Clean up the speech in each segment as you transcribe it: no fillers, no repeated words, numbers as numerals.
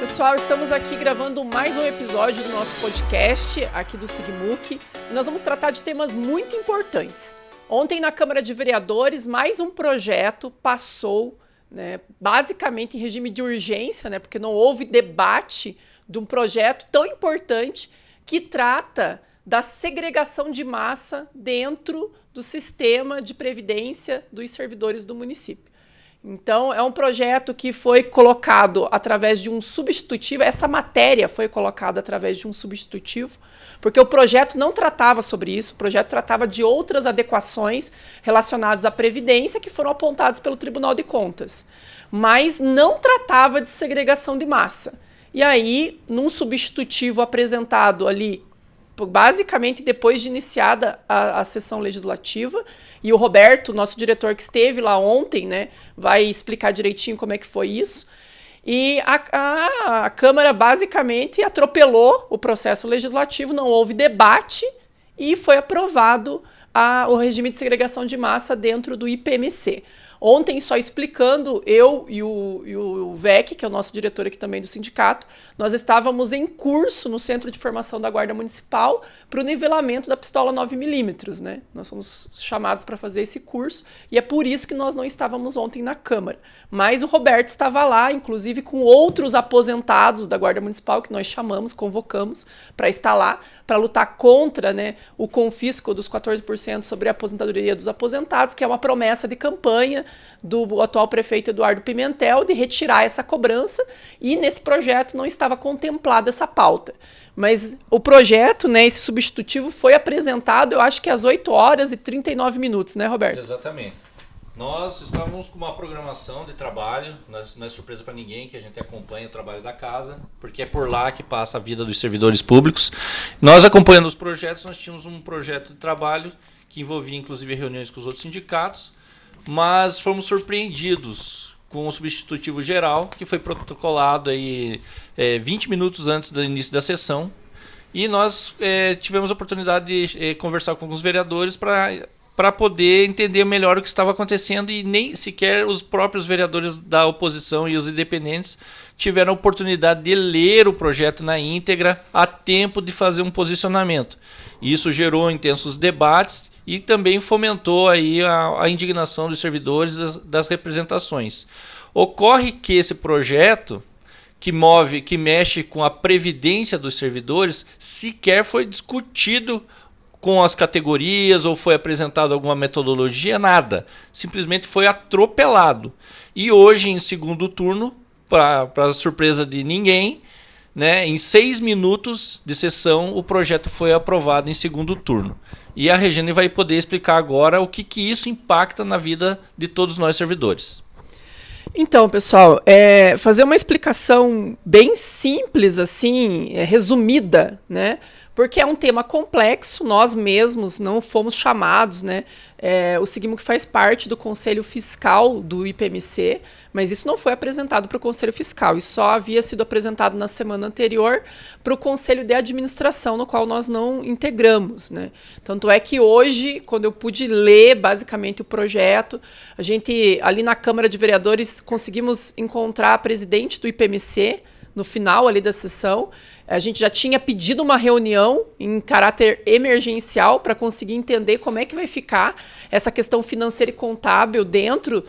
pessoal, estamos aqui gravando mais um episódio do nosso podcast aqui do SIGMUC e nós vamos tratar de temas muito importantes. Ontem na Câmara de Vereadores, mais um projeto passou, basicamente em regime de urgência, porque não houve debate de um projeto tão importante que trata da segregação de massa dentro do sistema de previdência dos servidores do município. Então, é um projeto que foi colocado através de um substitutivo, essa matéria foi colocada através de um substitutivo, porque o projeto não tratava sobre isso, o projeto tratava de outras adequações relacionadas à Previdência que foram apontadas pelo Tribunal de Contas, mas não tratava de segregação de massa. E aí, num substitutivo apresentado ali, basicamente depois de iniciada a sessão legislativa, e o Roberto, nosso diretor que esteve lá ontem, vai explicar direitinho como é que foi isso, e a Câmara basicamente atropelou o processo legislativo, não houve debate e foi aprovado o regime de segregação de massa dentro do IPMC. Ontem, só explicando, eu e o VEC, que é o nosso diretor aqui também do sindicato, nós estávamos em curso no Centro de Formação da Guarda Municipal para o nivelamento da pistola 9mm. Nós fomos chamados para fazer esse curso e é por isso que nós não estávamos ontem na Câmara. Mas o Roberto estava lá, inclusive com outros aposentados da Guarda Municipal, que nós convocamos para estar lá, para lutar contra o confisco dos 14% sobre a aposentadoria dos aposentados, que é uma promessa de campanha do atual prefeito Eduardo Pimentel de retirar essa cobrança, e nesse projeto não estava contemplada essa pauta. Mas o projeto, esse substitutivo, foi apresentado, eu acho que às 8h39, né, Roberto? Exatamente. Nós estávamos com uma programação de trabalho, não é surpresa para ninguém que a gente acompanha o trabalho da casa, porque é por lá que passa a vida dos servidores públicos. Nós, acompanhando os projetos, nós tínhamos um projeto de trabalho que envolvia inclusive reuniões com os outros sindicatos, mas fomos surpreendidos com o substitutivo geral, que foi protocolado aí 20 minutos antes do início da sessão, e nós tivemos a oportunidade de conversar com alguns vereadores para poder entender melhor o que estava acontecendo, e nem sequer os próprios vereadores da oposição e os independentes tiveram a oportunidade de ler o projeto na íntegra a tempo de fazer um posicionamento. Isso gerou intensos debates e também fomentou aí a indignação dos servidores das representações. Ocorre que esse projeto que mexe com a previdência dos servidores sequer foi discutido com as categorias ou foi apresentado alguma metodologia, nada. Simplesmente foi atropelado. E hoje, em segundo turno, para surpresa de ninguém, em 6 minutos de sessão, o projeto foi aprovado em segundo turno. E a Regiane vai poder explicar agora o que isso impacta na vida de todos nós servidores. Então, pessoal, fazer uma explicação bem simples, assim, resumida, porque é um tema complexo, nós mesmos não fomos chamados, o SIGMUC faz parte do Conselho Fiscal do IPMC, mas isso não foi apresentado para o Conselho Fiscal, isso só havia sido apresentado na semana anterior para o Conselho de Administração, no qual nós não integramos. Tanto é que hoje, quando eu pude ler basicamente o projeto, a gente, ali na Câmara de Vereadores, conseguimos encontrar a presidente do IPMC, no final ali da sessão. A gente já tinha pedido uma reunião em caráter emergencial para conseguir entender como é que vai ficar essa questão financeira e contábil dentro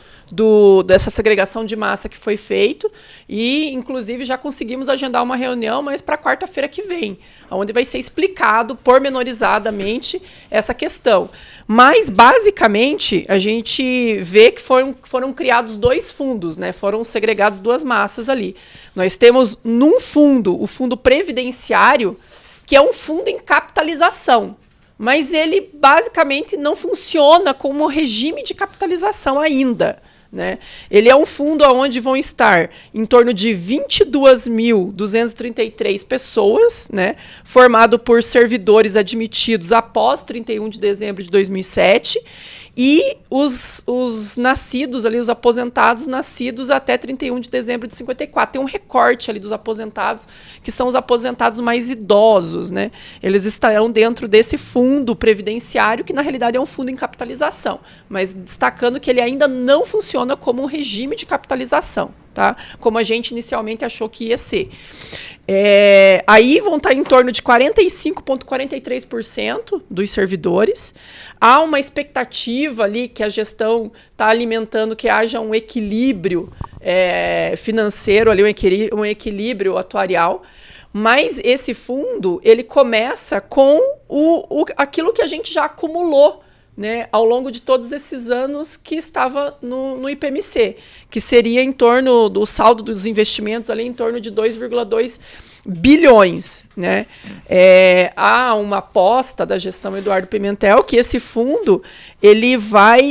dessa segregação de massa que foi feito, e inclusive já conseguimos agendar uma reunião, mas para quarta-feira que vem, onde vai ser explicado pormenorizadamente essa questão. Mas, basicamente, a gente vê que foram criados 2 fundos, foram segregados 2 massas ali. Nós temos num fundo, o fundo previdenciário, que é um fundo em capitalização, mas ele basicamente não funciona como regime de capitalização ainda. Ele é um fundo onde vão estar em torno de 22.233 pessoas, formado por servidores admitidos após 31 de dezembro de 2007, e os nascidos ali, os aposentados nascidos até 31 de dezembro de 54. Tem um recorte ali dos aposentados, que são os aposentados mais idosos, Eles estarão dentro desse fundo previdenciário, que na realidade é um fundo em capitalização, mas destacando que ele ainda não funciona como um regime de capitalização, tá? Como a gente inicialmente achou que ia ser. Aí vão estar em torno de 45,43% dos servidores. Há uma expectativa ali que a gestão está alimentando que haja um equilíbrio financeiro, ali, um equilíbrio atuarial. Mas esse fundo ele começa com aquilo que a gente já acumulou, né, ao longo de todos esses anos que estava no IPMC, que seria em torno do saldo dos investimentos ali em torno de 2,2 bilhões, né? Há uma aposta da gestão Eduardo Pimentel que esse fundo ele vai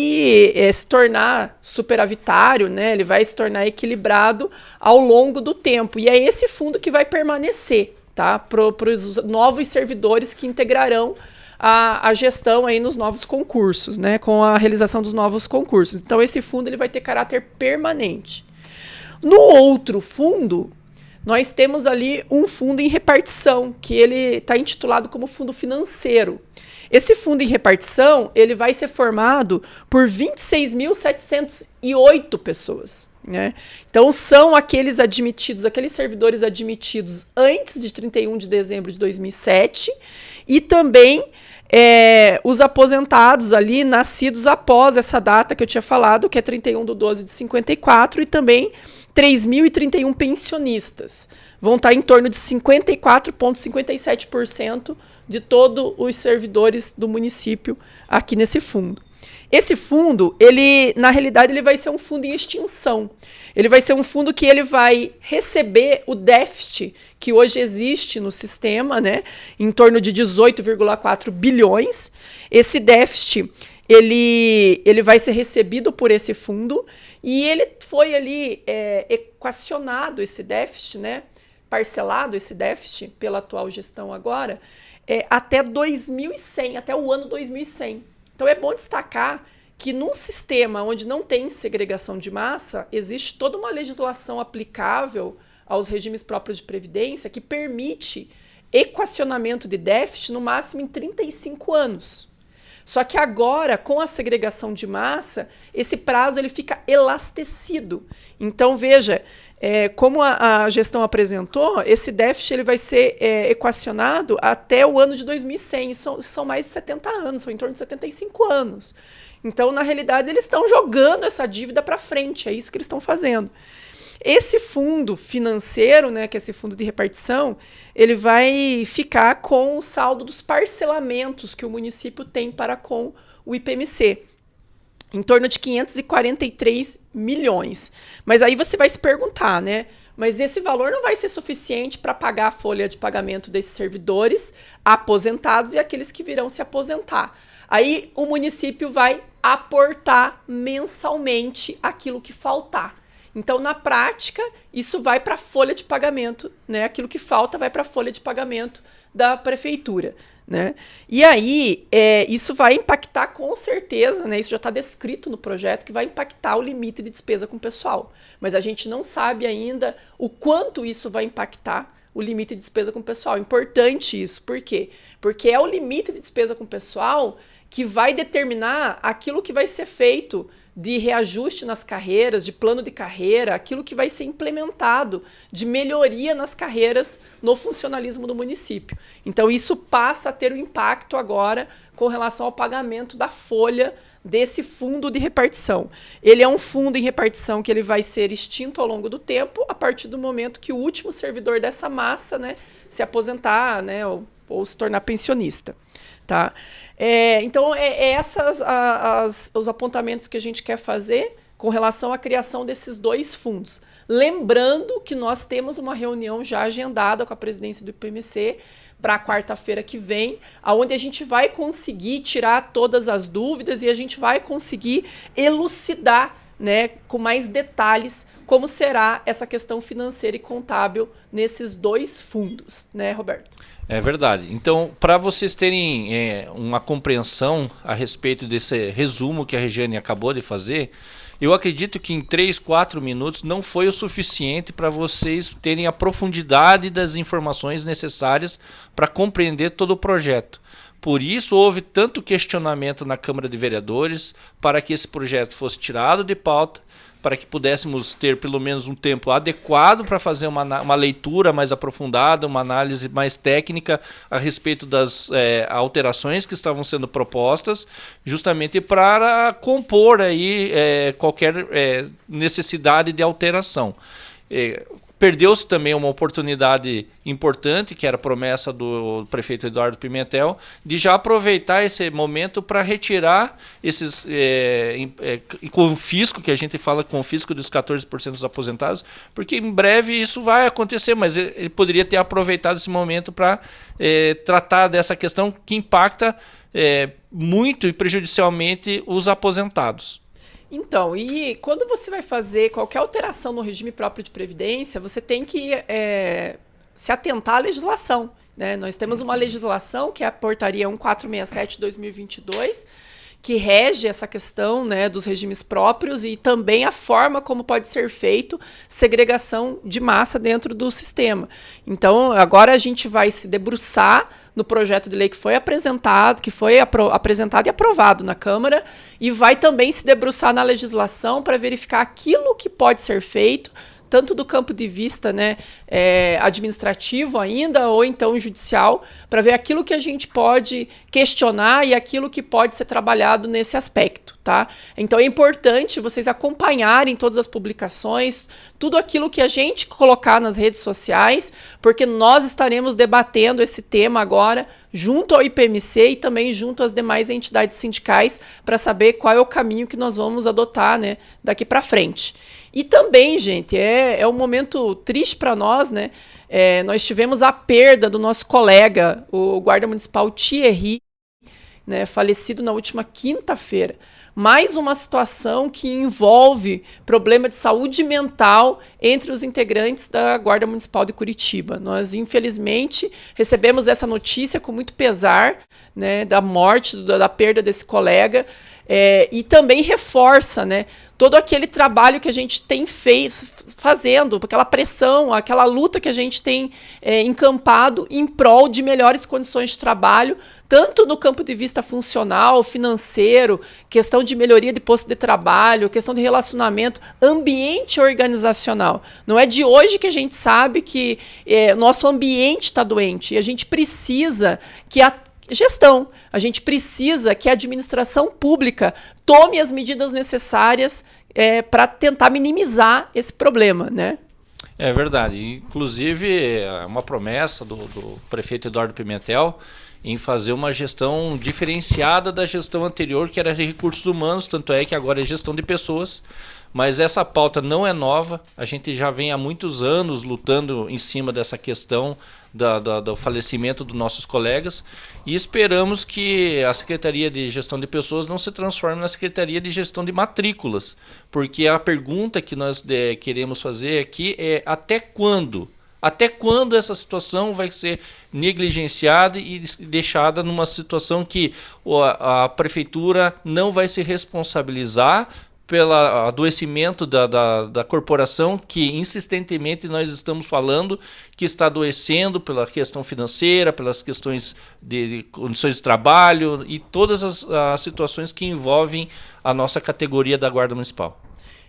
se tornar superavitário, né? Ele vai se tornar equilibrado ao longo do tempo, e é esse fundo que vai permanecer, tá? Para os novos servidores que integrarão a gestão aí nos novos concursos, né, com a realização dos novos concursos. Então, esse fundo ele vai ter caráter permanente. No outro fundo, nós temos ali um fundo em repartição, que ele está intitulado como fundo financeiro. Esse fundo em repartição ele vai ser formado por 26.708 pessoas. Né? Então, são aqueles servidores admitidos antes de 31 de dezembro de 2007 e também os aposentados ali, nascidos após essa data que eu tinha falado, que é 31/12 de 54, e também 3.031 pensionistas. Vão estar em torno de 54,57% de todos os servidores do município aqui nesse fundo. Esse fundo, na realidade, ele vai ser um fundo em extinção. Ele vai ser um fundo que ele vai receber o déficit que hoje existe no sistema, né, em torno de 18,4 bilhões. Esse déficit, ele vai ser recebido por esse fundo e ele foi ali equacionado, esse déficit, né, parcelado esse déficit pela atual gestão agora, até 2100, até o ano 2100. Então, é bom destacar que num sistema onde não tem segregação de massa, existe toda uma legislação aplicável aos regimes próprios de previdência que permite equacionamento de déficit no máximo em 35 anos. Só que agora, com a segregação de massa, esse prazo ele fica elastecido. Então, veja, como a gestão apresentou, esse déficit ele vai ser equacionado até o ano de 2100. São mais de 70 anos, são em torno de 75 anos. Então, na realidade, eles estão jogando essa dívida para frente, é isso que eles estão fazendo. Esse fundo financeiro, né, que é esse fundo de repartição, ele vai ficar com o saldo dos parcelamentos que o município tem para com o IPMC, em torno de 543 milhões. Mas aí você vai se perguntar, né? Mas esse valor não vai ser suficiente para pagar a folha de pagamento desses servidores aposentados e aqueles que virão se aposentar. Aí o município vai aportar mensalmente aquilo que faltar. Então, na prática, isso vai para a folha de pagamento, né? Aquilo que falta vai para a folha de pagamento da prefeitura, né? E aí, isso vai impactar com certeza, né? Isso já está descrito no projeto, que vai impactar o limite de despesa com o pessoal. Mas a gente não sabe ainda o quanto isso vai impactar o limite de despesa com o pessoal. Importante isso. Por quê? Porque é o limite de despesa com o pessoal que vai determinar aquilo que vai ser feito de reajuste nas carreiras, de plano de carreira, aquilo que vai ser implementado de melhoria nas carreiras no funcionalismo do município. Então, isso passa a ter um impacto agora com relação ao pagamento da folha desse fundo de repartição. Ele é um fundo em repartição que ele vai ser extinto ao longo do tempo, a partir do momento que o último servidor dessa massa, né, se aposentar, né, ou se tornar pensionista. Tá? Então, os apontamentos que a gente quer fazer com relação à criação desses dois fundos. Lembrando que nós temos uma reunião já agendada com a presidência do IPMC para a quarta-feira que vem, onde a gente vai conseguir tirar todas as dúvidas e a gente vai conseguir elucidar, né, com mais detalhes como será essa questão financeira e contábil nesses dois fundos, né, Roberto? É verdade. Então, para vocês terem uma compreensão a respeito desse resumo que a Regiane acabou de fazer, eu acredito que em 3, 4 minutos não foi o suficiente para vocês terem a profundidade das informações necessárias para compreender todo o projeto. Por isso houve tanto questionamento na Câmara de Vereadores para que esse projeto fosse tirado de pauta, para que pudéssemos ter pelo menos um tempo adequado para fazer uma leitura mais aprofundada, uma análise mais técnica a respeito das alterações que estavam sendo propostas, justamente para compor aí qualquer necessidade de alteração. Perdeu-se também uma oportunidade importante, que era a promessa do prefeito Eduardo Pimentel, de já aproveitar esse momento para retirar esses confisco, que a gente fala confisco dos 14% dos aposentados, porque em breve isso vai acontecer, mas ele poderia ter aproveitado esse momento para tratar dessa questão que impacta muito e prejudicialmente os aposentados. Então, e quando você vai fazer qualquer alteração no regime próprio de previdência, você tem que se atentar à legislação, né? Nós temos uma legislação, que é a Portaria 1467 de 2022, que rege essa questão, né, dos regimes próprios e também a forma como pode ser feito segregação de massa dentro do sistema. Então, agora a gente vai se debruçar no projeto de lei que foi apresentado, apresentado e aprovado na Câmara, e vai também se debruçar na legislação para verificar aquilo que pode ser feito, tanto do campo de vista, né, administrativo ainda, ou então judicial, para ver aquilo que a gente pode questionar e aquilo que pode ser trabalhado nesse aspecto, tá? Então é importante vocês acompanharem todas as publicações, tudo aquilo que a gente colocar nas redes sociais, porque nós estaremos debatendo esse tema agora junto ao IPMC e também junto às demais entidades sindicais para saber qual é o caminho que nós vamos adotar, né, daqui para frente. E também, gente, é um momento triste para nós, né? Nós tivemos a perda do nosso colega, o guarda municipal Thierry, né, falecido na última quinta-feira. Mais uma situação que envolve problema de saúde mental entre os integrantes da Guarda Municipal de Curitiba. Nós, infelizmente, recebemos essa notícia com muito pesar, né, da morte, da perda desse colega, e também reforça, né, todo aquele trabalho que a gente tem fazendo, aquela pressão, aquela luta que a gente tem encampado em prol de melhores condições de trabalho, tanto no campo de vista funcional, financeiro, questão de melhoria de posto de trabalho, questão de relacionamento, ambiente organizacional. Não é de hoje que a gente sabe que nosso ambiente está doente e a gente precisa que a gestão, a gente precisa que a administração pública tome as medidas necessárias para tentar minimizar esse problema, né? É verdade. Inclusive, uma promessa do prefeito Eduardo Pimentel em fazer uma gestão diferenciada da gestão anterior, que era de recursos humanos, tanto é que agora é gestão de pessoas. Mas essa pauta não é nova, a gente já vem há muitos anos lutando em cima dessa questão do falecimento dos nossos colegas e esperamos que a Secretaria de Gestão de Pessoas não se transforme na Secretaria de Gestão de Matrículas, porque a pergunta que nós queremos fazer aqui é até quando? Até quando essa situação vai ser negligenciada e deixada numa situação que a Prefeitura não vai se responsabilizar pelo adoecimento da corporação que insistentemente nós estamos falando que está adoecendo pela questão financeira, pelas questões de condições de trabalho e todas as situações que envolvem a nossa categoria da Guarda Municipal.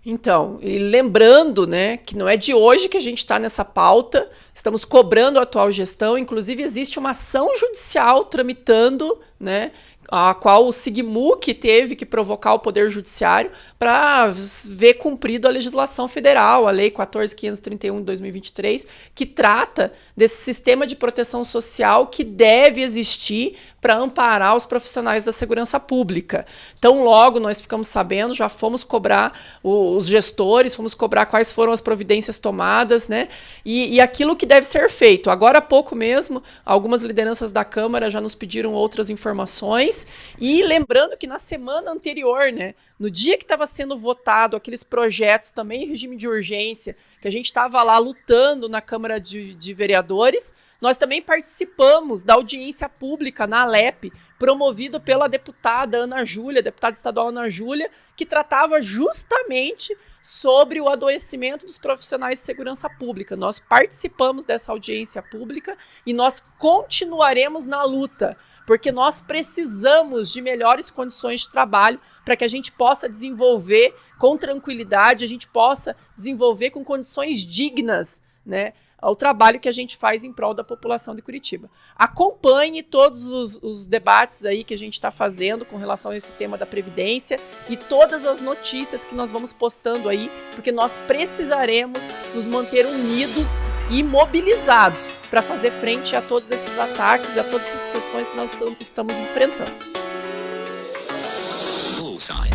Então, e lembrando, né, que não é de hoje que a gente está nessa pauta, estamos cobrando a atual gestão, inclusive existe uma ação judicial tramitando, né, a qual o SIGMUC teve que provocar o Poder Judiciário para ver cumprido a legislação federal, a Lei 14.531 de 2023, que trata desse sistema de proteção social que deve existir para amparar os profissionais da segurança pública. Então, logo nós ficamos sabendo, já fomos cobrar os gestores, fomos cobrar quais foram as providências tomadas, né? E aquilo que deve ser feito. Agora há pouco mesmo, algumas lideranças da Câmara já nos pediram outras informações. E lembrando que na semana anterior, né, no dia que estava sendo votado aqueles projetos também em regime de urgência, que a gente estava lá lutando na Câmara de Vereadores, nós também participamos da audiência pública na Alep, promovido pela deputada Ana Júlia, deputada estadual Ana Júlia, que tratava justamente sobre o adoecimento dos profissionais de segurança pública. Nós participamos dessa audiência pública e nós continuaremos na luta porque nós precisamos de melhores condições de trabalho para que a gente possa desenvolver com tranquilidade, a gente possa desenvolver com condições dignas, né, o trabalho que a gente faz em prol da população de Curitiba. Acompanhe todos os debates aí que a gente está fazendo com relação a esse tema da Previdência e todas as notícias que nós vamos postando aí, porque nós precisaremos nos manter unidos e mobilizados para fazer frente a todos esses ataques, a todas essas questões que nós estamos enfrentando. Bullseye.